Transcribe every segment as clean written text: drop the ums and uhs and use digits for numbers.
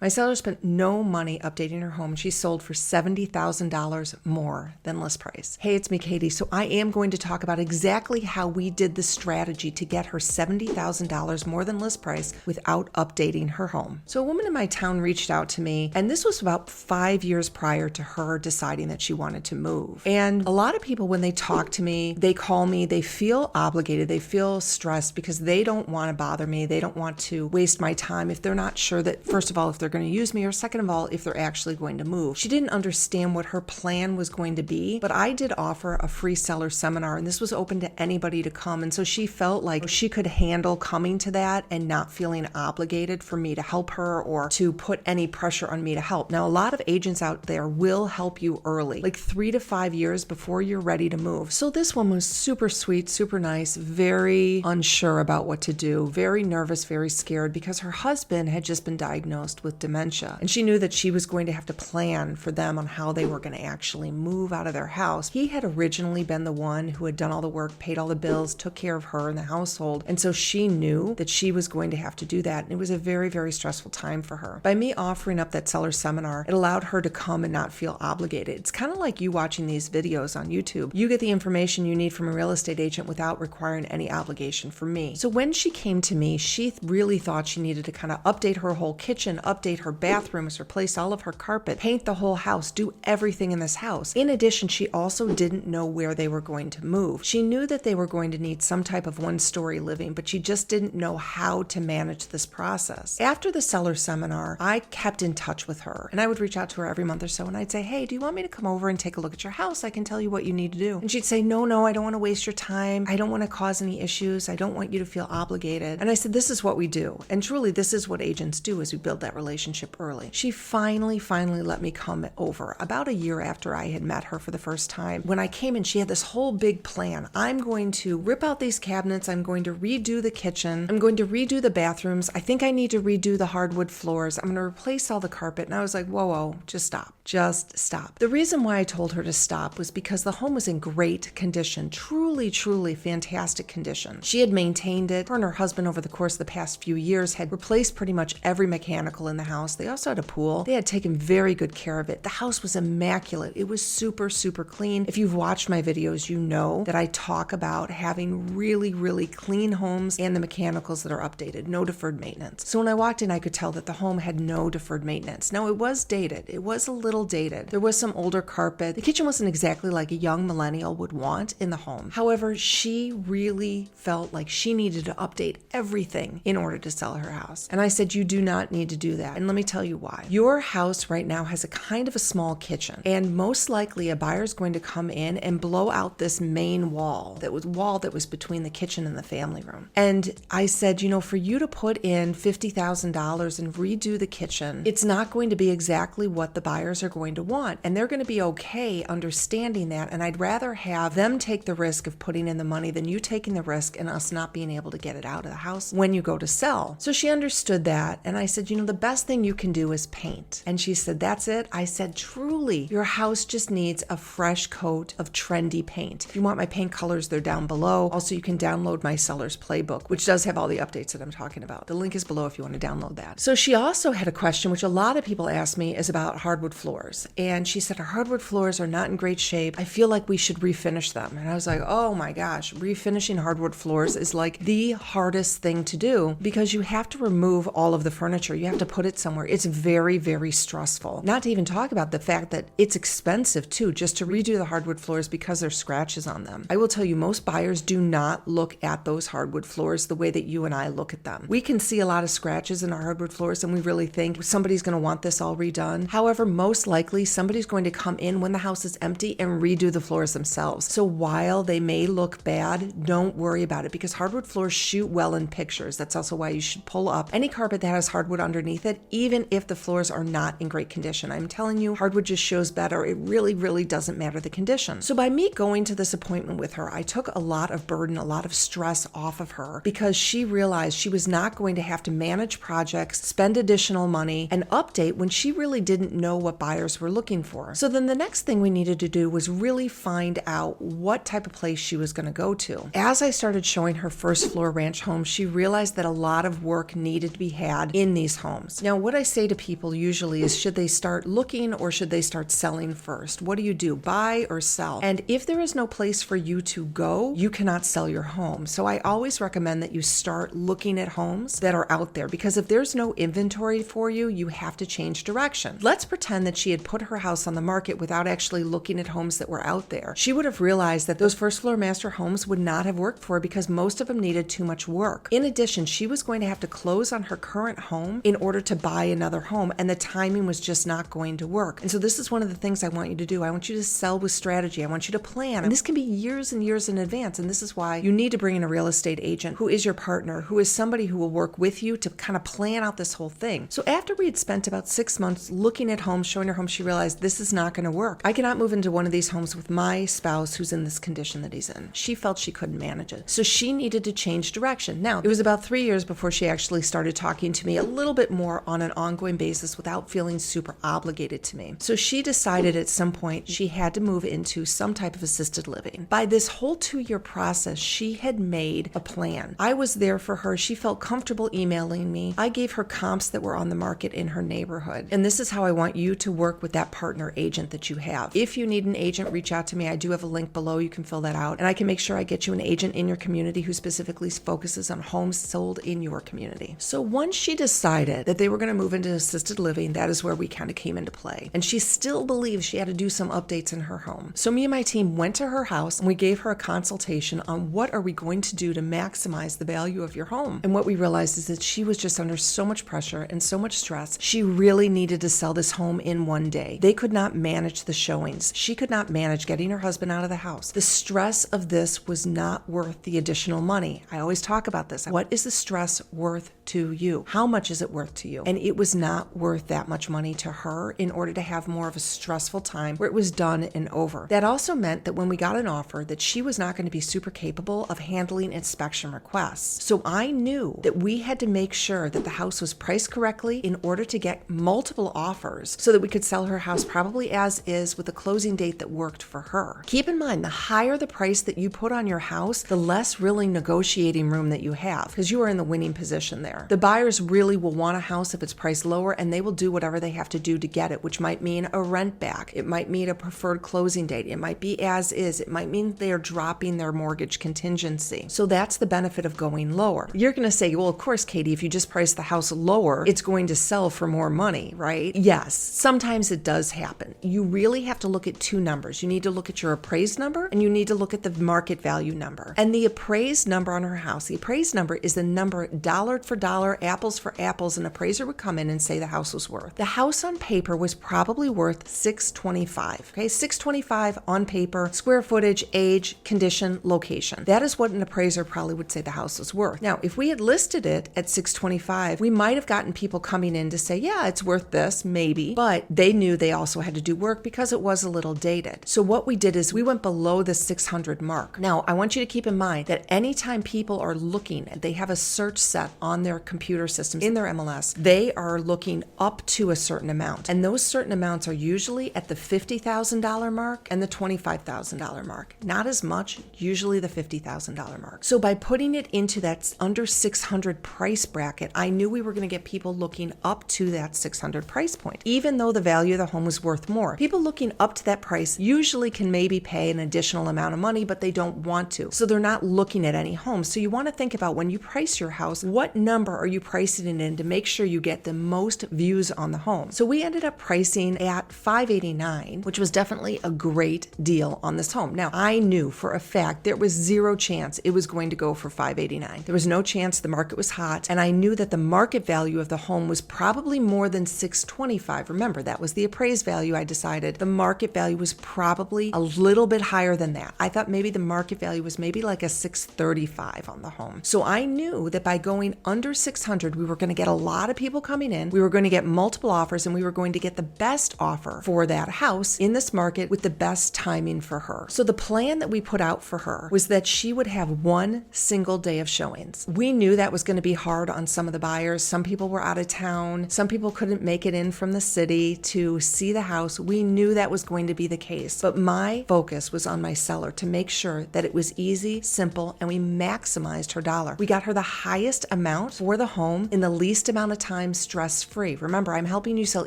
My seller spent no money updating her home. She sold for $70,000 more than list price. Hey, it's me, Kati. So I am going to talk about exactly how we did the strategy to get her $70,000 more than list price without updating her home. So a woman in my town reached out to me, and this was about 5 years prior to her deciding that she wanted to move. And a lot of people, when they talk to me, they call me, they feel obligated, they feel stressed because they don't want to bother me. They don't want to waste my time if they're not sure that, first of all, if they're going to use me, or second of all, if they're actually going to move. She didn't understand what her plan was going to be, but I did offer a free seller seminar, and this was open to anybody to come. And so she felt like she could handle coming to that and not feeling obligated for me to help her or to put any pressure on me to help. Now, a lot of agents out there will help you early, like 3 to 5 years before you're ready to move. So this one was super sweet, super nice, very unsure about what to do, very nervous, very scared because her husband had just been diagnosed with dementia. And she knew that she was going to have to plan for them on how they were going to actually move out of their house. He had originally been the one who had done all the work, paid all the bills, took care of her and the household. And so she knew that she was going to have to do that. And it was a very, very stressful time for her. By me offering up that seller seminar, it allowed her to come and not feel obligated. It's kind of like you watching these videos on YouTube. You get the information you need from a real estate agent without requiring any obligation from me. So when she came to me, she really thought she needed to kind of update her whole kitchen, update her bathrooms, replace all of her carpet, paint the whole house, do everything in this house. In addition, she also didn't know where they were going to move. She knew that they were going to need some type of one-story living, but she just didn't know how to manage this process. After the seller seminar, I kept in touch with her, and I would reach out to her every month or so, and I'd say, hey, do you want me to come over and take a look at your house? I can tell you what you need to do. And she'd say, no, I don't want to waste your time. I don't want to cause any issues. I don't want you to feel obligated. And I said, this is what we do. And truly, this is what agents do, is we build that relationship early. She finally let me come over about a year after I had met her for the first time. When I came in, she had this whole big plan. I'm going to rip out these cabinets. I'm going to redo the kitchen. I'm going to redo the bathrooms. I think I need to redo the hardwood floors. I'm going to replace all the carpet. And I was like, whoa, just stop. Just stop. The reason why I told her to stop was because the home was in great condition, truly fantastic condition. She had maintained it. Her and her husband over the course of the past few years had replaced pretty much every mechanical in the house. They also had a pool. They had taken very good care of it. The house was immaculate. It was super clean. If you've watched my videos, you know that I talk about having really clean homes and the mechanicals that are updated, no deferred maintenance. So when I walked in, I could tell that the home had no deferred maintenance. Now, it was dated. It was a little dated. There was some older carpet. The kitchen wasn't exactly like a young millennial would want in the home. However, she really felt like she needed to update everything in order to sell her house. And I said, you do not need to do that. And let me tell you why. Your house right now has a kind of a small kitchen, and most likely a buyer's going to come in and blow out this main wall that was between the kitchen and the family room. And I said, for you to put in $50,000 and redo the kitchen, it's not going to be exactly what the buyers are going to want. And they're going to be okay understanding that. And I'd rather have them take the risk of putting in the money than you taking the risk and us not being able to get it out of the house when you go to sell. So she understood that. And I said, the best thing you can do is paint. And she said, that's it? I said, truly, your house just needs a fresh coat of trendy paint. If you want my paint colors, they're down below. Also, you can download my seller's playbook, which does have all the updates that I'm talking about. The link is below if you want to download that. So she also had a question, which a lot of people ask me, is about hardwood floors. And she said, our hardwood floors are not in great shape. I feel like we should refinish them. And I was like, oh my gosh, refinishing hardwood floors is like the hardest thing to do because you have to remove all of the furniture. You have to put it somewhere. It's very stressful. Not to even talk about the fact that it's expensive too, just to redo the hardwood floors because there's scratches on them. I will tell you, most buyers do not look at those hardwood floors the way that you and I look at them. We can see a lot of scratches in our hardwood floors and we really think somebody's going to want this all redone. However, most likely somebody's going to come in when the house is empty and redo the floors themselves. So while they may look bad, don't worry about it because hardwood floors shoot well in pictures. That's also why you should pull up any carpet that has hardwood underneath it, even if the floors are not in great condition. I'm telling you, hardwood just shows better. It really doesn't matter the condition. So by me going to this appointment with her, I took a lot of burden, a lot of stress off of her because she realized she was not going to have to manage projects, spend additional money, and update when she really didn't know what buyers were looking for. So then the next thing we needed to do was really find out what type of place she was going to go to. As I started showing her first floor ranch homes, she realized that a lot of work needed to be had in these homes. Now, Now, what I say to people usually is, should they start looking or should they start selling first? What do? Buy or sell? And if there is no place for you to go, you cannot sell your home. So I always recommend that you start looking at homes that are out there, because if there's no inventory for you, you have to change direction. Let's pretend that she had put her house on the market without actually looking at homes that were out there. She would have realized that those first floor master homes would not have worked for her because most of them needed too much work. In addition, she was going to have to close on her current home in order to buy another home, and the timing was just not going to work. And so this is one of the things I want you to do. I want you to sell with strategy. I want you to plan. And this can be years and years in advance. And this is why you need to bring in a real estate agent who is your partner, who is somebody who will work with you to kind of plan out this whole thing. So after we had spent about 6 months looking at homes, showing her homes, she realized this is not going to work. I cannot move into one of these homes with my spouse who's in this condition that he's in. She felt she couldn't manage it. So she needed to change direction. Now, it was about 3 years before she actually started talking to me a little bit more on an ongoing basis without feeling super obligated to me. So she decided at some point she had to move into some type of assisted living. By this whole 2-year process, she had made a plan. I was there for her. She felt comfortable emailing me. I gave her comps that were on the market in her neighborhood. And this is how I want you to work with that partner agent that you have. If you need an agent, reach out to me. I do have a link below. You can fill that out. And I can make sure I get you an agent in your community who specifically focuses on homes sold in your community. So once she decided that they were going to move into assisted living, that is where we kind of came into play. And she still believes she had to do some updates in her home. So me and my team went to her house and we gave her a consultation on what are we going to do to maximize the value of your home. And what we realized is that she was just under so much pressure and so much stress. She really needed to sell this home in one day. They could not manage the showings. She could not manage getting her husband out of the house. The stress of this was not worth the additional money. I always talk about this. What is the stress worth to you? How much is it worth to you? And it was not worth that much money to her in order to have more of a stressful time where it was done and over. That also meant that when we got an offer that she was not going to be super capable of handling inspection requests. So I knew that we had to make sure that the house was priced correctly in order to get multiple offers so that we could sell her house probably as is with a closing date that worked for her. Keep in mind, the higher the price that you put on your house, the less really negotiating room that you have, because you are in the winning position there. The buyers really will want a house if it's priced lower, and they will do whatever they have to do to get it, which might mean a rent back. It might mean a preferred closing date. It might be as is. It might mean they are dropping their mortgage contingency. So that's the benefit of going lower. You're going to say, well, of course, Katie, if you just price the house lower, it's going to sell for more money, right? Yes, sometimes it does happen. You really have to look at two numbers. You need to look at your appraised number and you need to look at the market value number. And the appraised number on her house, the appraised number is the number dollar for dollar, apples for apples, an appraiser would come in and say the house was worth. The house on paper was probably worth $625. Okay, $625 on paper, square footage, age, condition, location. That is what an appraiser probably would say the house was worth. Now, if we had listed it at $625, we might have gotten people coming in to say, yeah, it's worth this, maybe, but they knew they also had to do work because it was a little dated. So what we did is we went below the 600 mark. Now, I want you to keep in mind that anytime people are looking, they have a search set on their computer systems in their MLS, they are looking up to a certain amount. And those certain amounts are usually at the $50,000 mark and the $25,000 mark. Not as much, usually the $50,000 mark. So by putting it into that under 600 price bracket, I knew we were going to get people looking up to that 600 price point, even though the value of the home was worth more. People looking up to that price usually can maybe pay an additional amount of money, but they don't want to. So they're not looking at any homes. So you want to think about when you price your house, what number are you pricing it in to make sure you get the most views on the home? So we ended up pricing at $589, which was definitely a great deal on this home. Now, I knew for a fact there was zero chance it was going to go for $589. There was no chance. The market was hot, and I knew that the market value of the home was probably more than $625. Remember, that was the appraised value. I decided the market value was probably a little bit higher than that. I thought maybe the market value was maybe like a $635 on the home. So I knew that by going under 600, we were going to get a lot of people coming in. We were going to get multiple offers, and we were going to get the best offer for that house in this market with the best timing for her. So the plan that we put out for her was that she would have one single day of showings. We knew that was going to be hard on some of the buyers. Some people were out of town. Some people couldn't make it in from the city to see the house. We knew that was going to be the case. But my focus was on my seller to make sure that it was easy, simple, and we maximized her dollar. We got her the highest amount for the home in the least amount of time stress-free. Remember, I'm helping you sell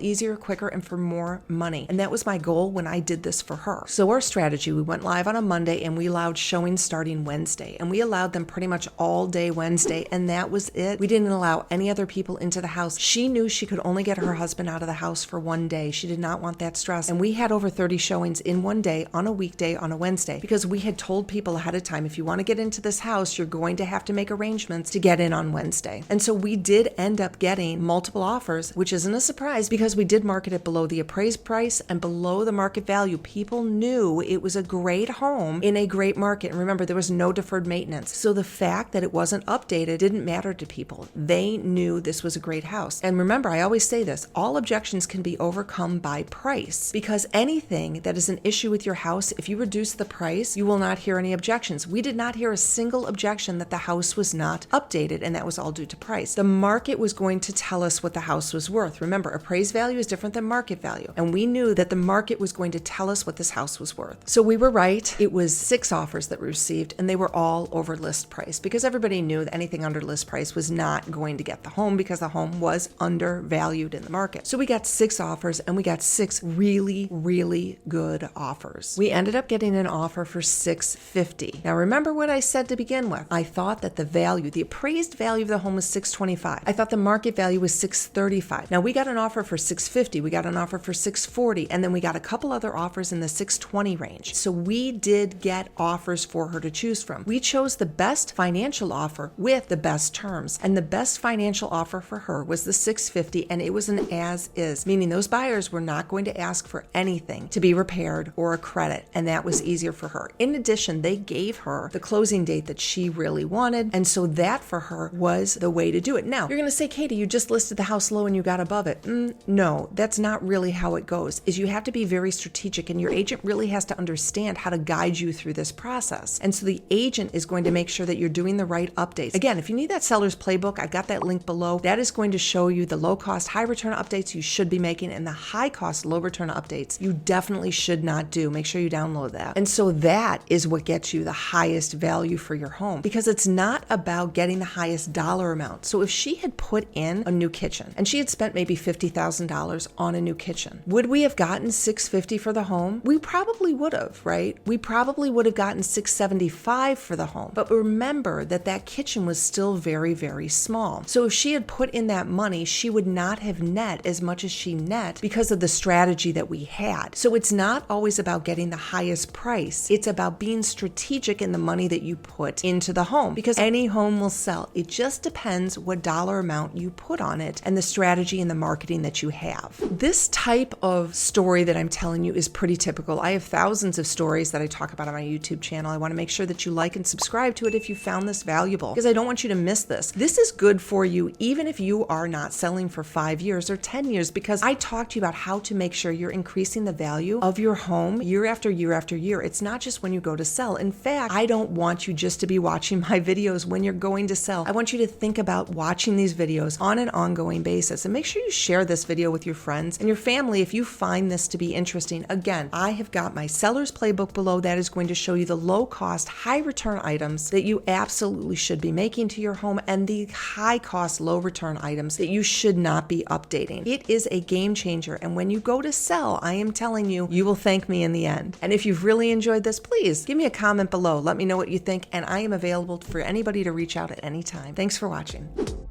easier, quicker, and for more money. And that was my goal when I did this for her. So our strategy, we went live on a Monday and we allowed showings starting Wednesday. And we allowed them pretty much all day Wednesday, and that was it. We didn't allow any other people into the house. She knew she could only get her husband out of the house for one day. She did not want that stress. And we had over 30 showings in one day on a weekday on a Wednesday because we had told people ahead of time, if you want to get into this house, you're going to have to make arrangements to get in on Wednesday. And so we did end up getting multiple offers, which isn't a surprise because we did market it below the appraised price and below the market value. People knew it was a great home in a great market. And remember, there was no deferred maintenance. So the fact that it wasn't updated didn't matter to people. They knew this was a great house. And remember, I always say this, all objections can be overcome by price, because anything that is an issue with your house, if you reduce the price, you will not hear any objections. We did not hear a single objection that the house was not updated, and that was all due to price. The market was going to tell us what the house was worth. Remember, appraised value is different than market value, and we knew that the market was going to tell us what this house was worth. So we were right. It was 6 offers that we received, and they were all over list price because everybody knew that anything under list price was not going to get the home because the home was undervalued in the market. So we got 6 offers, and we got 6 really, really good offers. We ended up getting an offer for $650. Now remember what I said to begin with. I thought that the appraised value of the home was $625. I thought the market value was $635. Now we got an offer for $650. We got an offer for $640, and then we got a couple other offers in the $620 range. So we did get offers for her to choose from. We chose the best financial offer with the best terms, and the best financial offer for her was the $650, and it was an as-is, meaning those buyers were not going to ask for anything to be repaired or a credit, and that was easier for her. In addition, they gave her the closing date that she really wanted, and so that for her was the way to do it. Now, you're going to say, Katie, you just listed the house low and you got above it. No, that's not really how it goes. Is you have to be very strategic, and your agent really has to understand how to guide you through this process. And so the agent is going to make sure that you're doing the right updates. Again, if you need that seller's playbook, I got that link below. That is going to show you the low cost, high return updates you should be making, and the high cost, low return updates you definitely should not do. Make sure you download that. And so that is what gets you the highest value for your home, because it's not about getting the highest dollar amount. So if she had put in a new kitchen and she had spent maybe $50,000 on a new kitchen, would we have gotten $650 for the home? We probably would have, right? We probably would have gotten $675 for the home. But remember that that kitchen was still very, very small. So if she had put in that money, she would not have net as much as she net because of the strategy that we had. So it's not always about getting the highest price. It's about being strategic in the money that you put into the home, because any home will sell. It just depends what dollar amount you put on it and the strategy and the marketing that you have. This type of story that I'm telling you is pretty typical. I have thousands of stories that I talk about on my YouTube channel. I want to make sure that you like and subscribe to it if you found this valuable, because I don't want you to miss this. This is good for you even if you are not selling for 5 years or 10 years, because I talk to you about how to make sure you're increasing the value of your home year after year after year. It's not just when you go to sell. In fact, I don't want you just to be watching my videos when you're going to sell. I want you to think about watching these videos on an ongoing basis, and make sure you share this video with your friends and your family if you find this to be interesting. Again, I have got my seller's playbook below that is going to show you the low cost, high return items that you absolutely should be making to your home, and the high cost, low return items that you should not be updating. It is a game changer, and when you go to sell, I am telling you, you will thank me in the end. And if you've really enjoyed this, please give me a comment below. Let me know what you think, and I am available for anybody to reach out at any time. Thanks for watching.